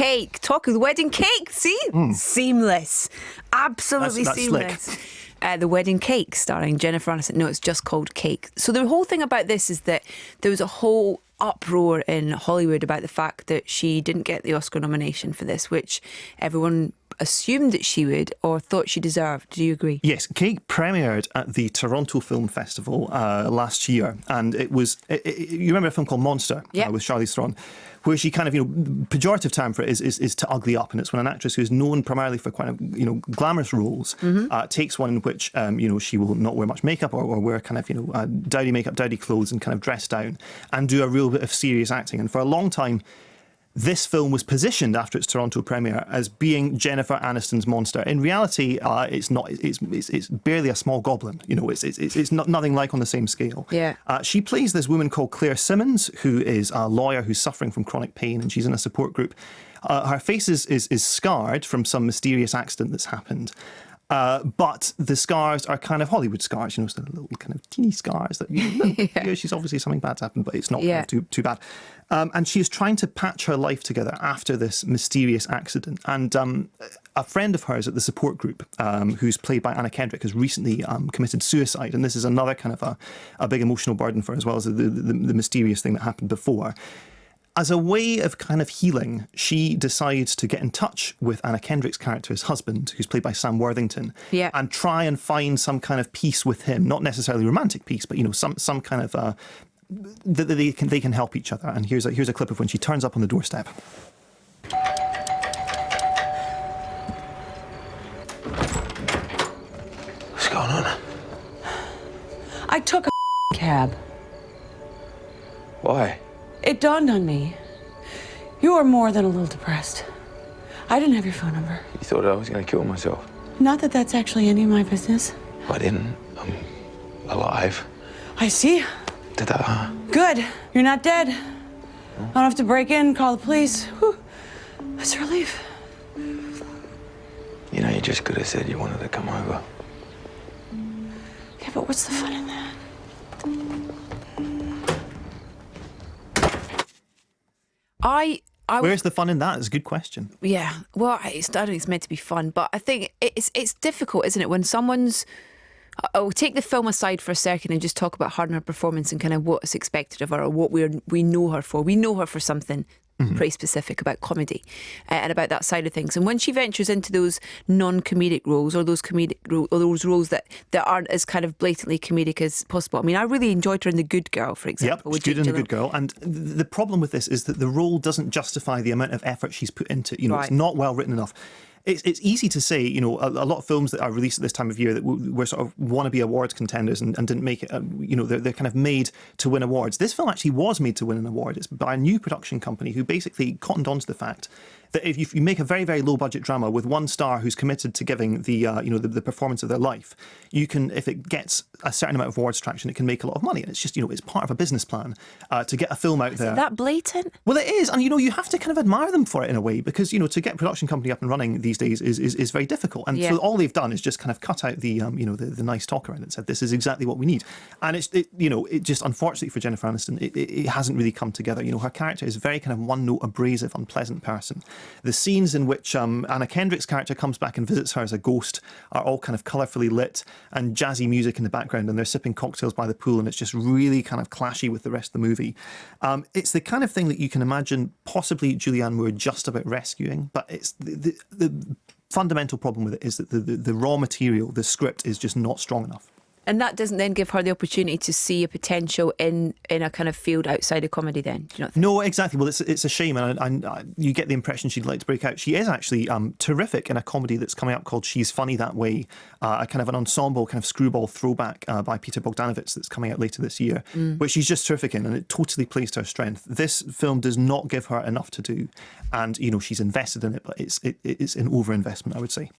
Cake. Talk of the Wedding Cake. See? Seamless. Absolutely that's seamless. slick. The Wedding Cake, starring Jennifer Aniston. No, it's just called Cake. So the whole thing about this is that there was a whole uproar in Hollywood about the fact that she didn't get the Oscar nomination for this, which everyone assumed that she would or thought she deserved. Do you agree? Yes, Cake premiered at the Toronto Film Festival last year, and it was, you remember a film called Monster with Charlize Theron, where she kind of, pejorative term for it is to ugly up, and it's when an actress who's known primarily for quite, glamorous roles takes one in which, she will not wear much makeup or wear kind of, dowdy makeup, dowdy clothes and kind of dress down and do a real bit of serious acting. And for a long time, this film was positioned after its Toronto premiere as being Jennifer Aniston's Monster. In reality, it's not. It's barely a small goblin. It's not nothing like on the same scale. Yeah. She plays this woman called Claire Simmons, who is a lawyer who's suffering from chronic pain, and she's in a support group. Her face is scarred from some mysterious accident that's happened. But the scars are kind of Hollywood scars, so little kind of teeny scars that she's obviously something bad's happened, but it's not too bad. And she is trying to patch her life together after this mysterious accident. And a friend of hers at the support group, who's played by Anna Kendrick, has recently committed suicide. And this is another kind of a big emotional burden for her, as well as the mysterious thing that happened before. As a way of kind of healing, she decides to get in touch with Anna Kendrick's character's husband, who's played by Sam Worthington, and try and find some kind of peace with him. Not necessarily romantic peace, but some kind of that they can help each other. And here's a clip of when she turns up on the doorstep. What's going on? I took a cab. Why? It dawned on me. You were more than a little depressed. I didn't have your phone number. You thought I was going to kill myself? Not that that's actually any of my business. I didn't. I'm alive. I see. Did that hurt? Good. You're not dead. I don't have to break in, call the police. Whew. That's a relief. You just could have said you wanted to come over. Yeah, but what's the fun in that? Where's the fun in that? It's a good question. Yeah, well, I don't think it's meant to be fun, but I think it's difficult, isn't it, when someone's... I'll take the film aside for a second and just talk about her and her performance and kind of what's expected of her or what we know her for. We know her for something pretty specific about comedy and about that side of things. And when she ventures into those non-comedic roles or those those roles that aren't as kind of blatantly comedic as possible. I mean, I really enjoyed her in The Good Girl, for example. Yep, she's good in The Good Girl. And the problem with this is that the role doesn't justify the amount of effort she's put into it. It's not well written enough. It's easy to say, a lot of films that are released at this time of year that were sort of wannabe awards contenders and didn't make it, they're kind of made to win awards. This film actually was made to win an award. It's by a new production company who basically cottoned on to the fact that if you make a very, very low budget drama with one star who's committed to giving the performance of their life, you can, if it gets a certain amount of awards traction, it can make a lot of money. And it's just, it's part of a business plan to get a film out there. Is that blatant? Well, it is. And, you have to kind of admire them for it in a way because, to get a production company up and running these days is very difficult. And so all they've done is just kind of cut out the nice talk around it and said, this is exactly what we need. And it just, unfortunately for Jennifer Aniston, it hasn't really come together. Her character is a very kind of one-note, abrasive, unpleasant person. The scenes in which Anna Kendrick's character comes back and visits her as a ghost are all kind of colourfully lit and jazzy music in the background, and they're sipping cocktails by the pool, and it's just really kind of clashy with the rest of the movie. It's the kind of thing that you can imagine possibly Julianne Moore just about rescuing, but it's the fundamental problem with it is that the raw material, the script, is just not strong enough. And that doesn't then give her the opportunity to see a potential in a kind of field outside of comedy then, do you not think? No, exactly. Well, it's a shame, and you get the impression she'd like to break out. She is actually terrific in a comedy that's coming up called She's Funny That Way, a kind of an ensemble, kind of screwball throwback by Peter Bogdanovich that's coming out later this year, which she's just terrific in, and it totally plays to her strength. This film does not give her enough to do, and, she's invested in it, but it's an overinvestment, I would say.